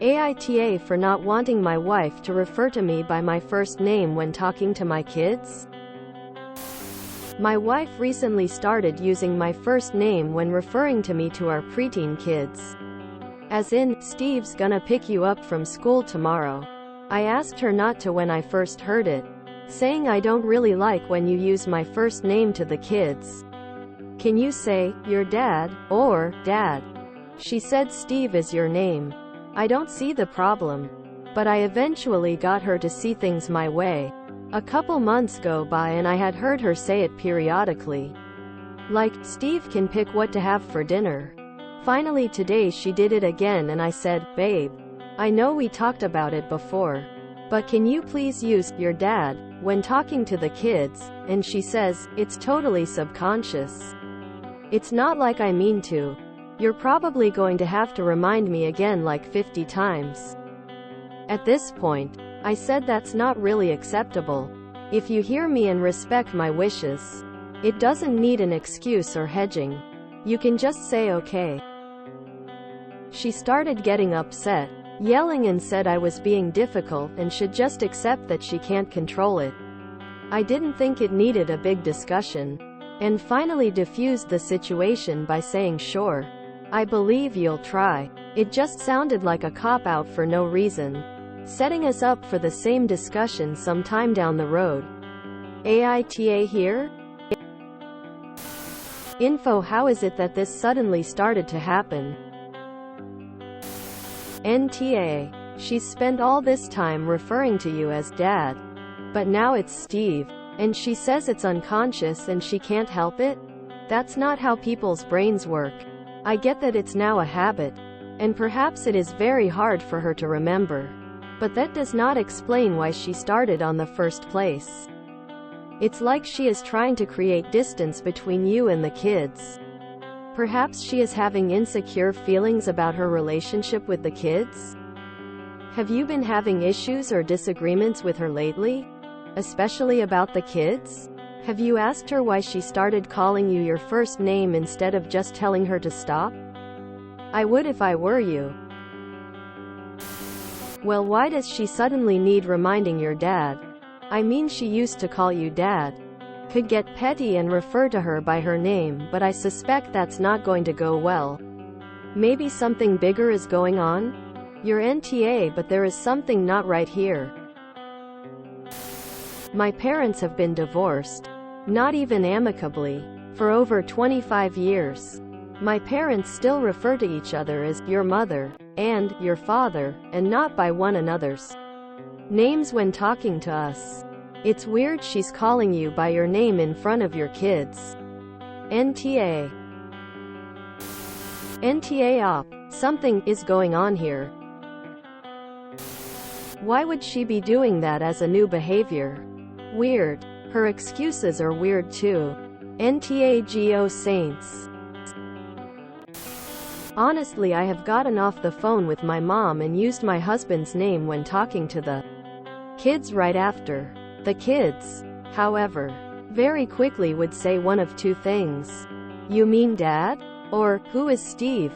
AITA for not wanting my wife to refer to me by my first name when talking to my kids? My wife recently started using my first name when referring to me to our preteen kids. As in, Steve's gonna pick you up from school tomorrow. I asked her not to when I first heard it, saying I don't really like when you use my first name to the kids. Can you say, your dad, or, dad? She said Steve is your name. I don't see the problem. But I eventually got her to see things my way. A couple months go by and I had heard her say it periodically. Like, Steve can pick what to have for dinner. Finally today she did it again and I said, babe, I know we talked about it before, but can you please use your dad when talking to the kids? And she says, it's totally subconscious. It's not like I mean to. You're probably going to have to remind me again like 50 times. At this point, I said that's not really acceptable. If you hear me and respect my wishes, it doesn't need an excuse or hedging. You can just say okay. She started getting upset, yelling and said I was being difficult and should just accept that she can't control it. I didn't think it needed a big discussion, and finally diffused the situation by saying sure. I believe you'll try. It just sounded like a cop-out for no reason, setting us up for the same discussion sometime down the road. AITA here? Info. How is it that this suddenly started to happen? NTA. She's spent all this time referring to you as dad, but now it's Steve, and she says it's unconscious and she can't help it? That's not how people's brains work. I get that it's now a habit, and perhaps it is very hard for her to remember, but that does not explain why she started on the first place. It's like she is trying to create distance between you and the kids. Perhaps she is having insecure feelings about her relationship with the kids? Have you been having issues or disagreements with her lately? Especially about the kids? Have you asked her why she started calling you your first name instead of just telling her to stop? I would if I were you. Well, why does she suddenly need reminding your dad? I mean, she used to call you dad. Could get petty and refer to her by her name, but I suspect that's not going to go well. Maybe something bigger is going on? You're NTA, but there is something not right here. My parents have been divorced. Not even amicably. For over 25 years. My parents still refer to each other as your mother and your father, and not by one another's names when talking to us. It's weird she's calling you by your name in front of your kids. NTA. NTA op. Something is going on here. Why would she be doing that as a new behavior? Weird. Her excuses are weird too. NTAGO saints. Honestly, I have gotten off the phone with my mom and used my husband's name when talking to the kids right after. The kids, however, very quickly would say one of two things. You mean dad? Or, who is Steve?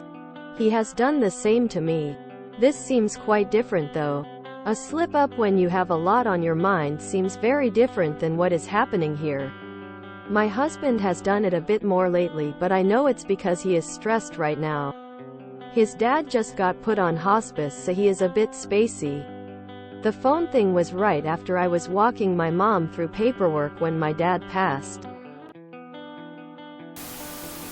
He has done the same to me. This seems quite different though. A slip-up when you have a lot on your mind seems very different than what is happening here. My husband has done it a bit more lately, but I know it's because he is stressed right now. His dad just got put on hospice, so he is a bit spacey. The phone thing was right after I was walking my mom through paperwork when my dad passed.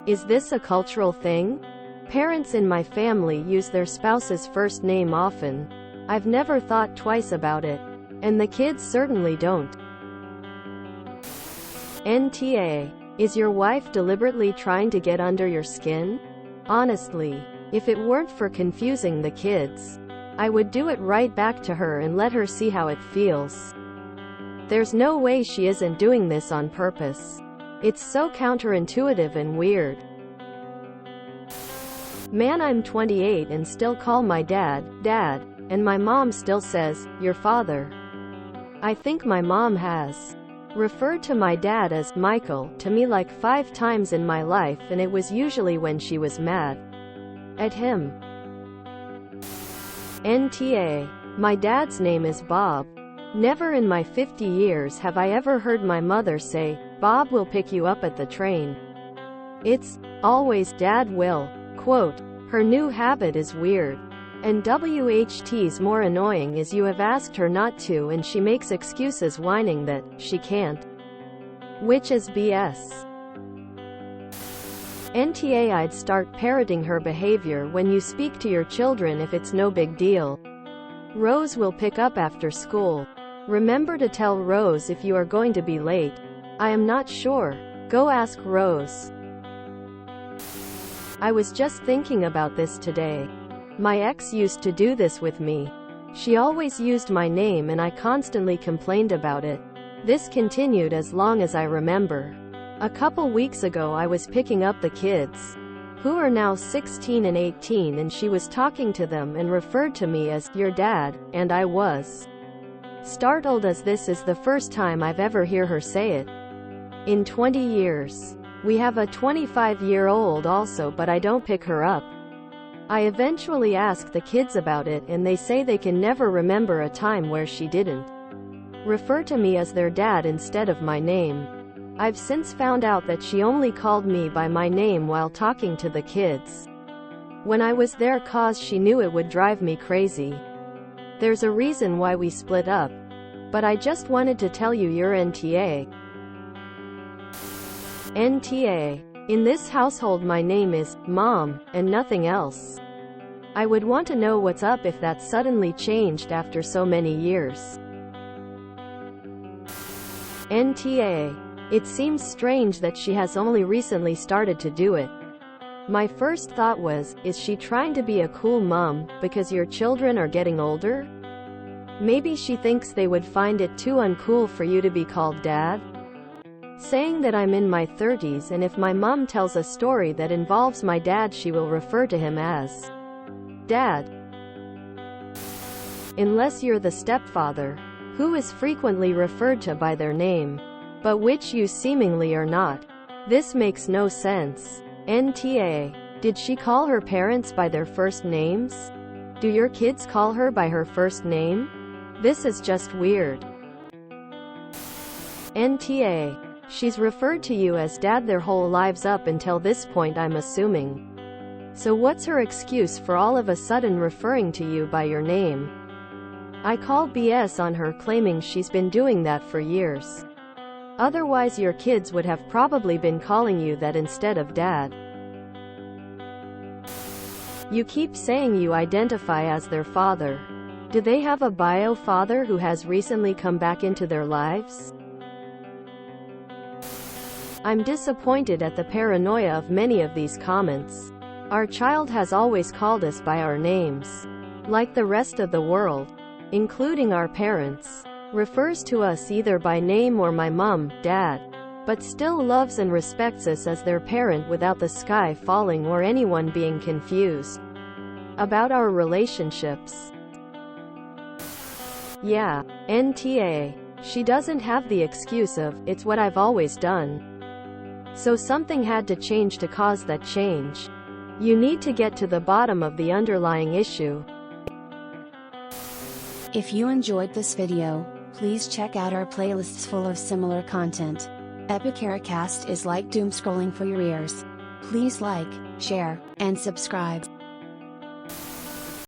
Is this a cultural thing? Parents in my family use their spouse's first name often. I've never thought twice about it. And the kids certainly don't. NTA. Is your wife deliberately trying to get under your skin? Honestly, if it weren't for confusing the kids, I would do it right back to her and let her see how it feels. There's no way she isn't doing this on purpose. It's so counterintuitive and weird. Man, I'm 28 and still call my dad, Dad. And my mom still says, your father. I think my mom has referred to my dad as Michael to me like 5 times in my life, and it was usually when she was mad at him. NTA. My dad's name is Bob. Never in my 50 years have I ever heard my mother say, "Bob will pick you up at the train." It's always, "Dad will." Quote, her new habit is weird. And WHT's more annoying is you have asked her not to and she makes excuses whining that she can't. Which is BS. NTA. I'd start parroting her behavior when you speak to your children if it's no big deal. Rose will pick up after school. Remember to tell Rose if you are going to be late. I am not sure. Go ask Rose. I was just thinking about this today. My ex used to do this with me. She always used my name and I constantly complained about it. This continued as long as I remember. A couple weeks ago I was picking up the kids, who are now 16 and 18, and she was talking to them and referred to me as your dad, and I was startled as this is the first time I've ever heard her say it in 20 years. We have a 25-year-old also, but I don't pick her up. I eventually ask the kids about it and they say they can never remember a time where she didn't refer to me as their dad instead of my name. I've since found out that she only called me by my name while talking to the kids when I was there, cause she knew it would drive me crazy. There's a reason why we split up, but I just wanted to tell you your NTA. NTA. In this household my name is Mom, and nothing else. I would want to know what's up if that suddenly changed after so many years. NTA. It seems strange that she has only recently started to do it. My first thought was, is she trying to be a cool mom, because your children are getting older? Maybe she thinks they would find it too uncool for you to be called dad? Saying that I'm in my 30s and if my mom tells a story that involves my dad she will refer to him as dad. Unless you're the stepfather, who is frequently referred to by their name, but which you seemingly are not. This makes no sense. NTA. Did she call her parents by their first names? Do your kids call her by her first name? This is just weird. NTA. She's referred to you as dad their whole lives up until this point, I'm assuming. So what's her excuse for all of a sudden referring to you by your name? I call BS on her claiming she's been doing that for years. Otherwise your kids would have probably been calling you that instead of dad. You keep saying you identify as their father. Do they have a bio father who has recently come back into their lives? I'm disappointed at the paranoia of many of these comments. Our child has always called us by our names. Like the rest of the world, including our parents, refers to us either by name or my mom, dad, but still loves and respects us as their parent without the sky falling or anyone being confused about our relationships. Yeah, NTA. She doesn't have the excuse of, "It's what I've always done." So something had to change to cause that change. You need to get to the bottom of the underlying issue. If you enjoyed this video, please check out our playlists full of similar content. AmITheAsshole is like doom scrolling for your ears. Please like, share, and subscribe.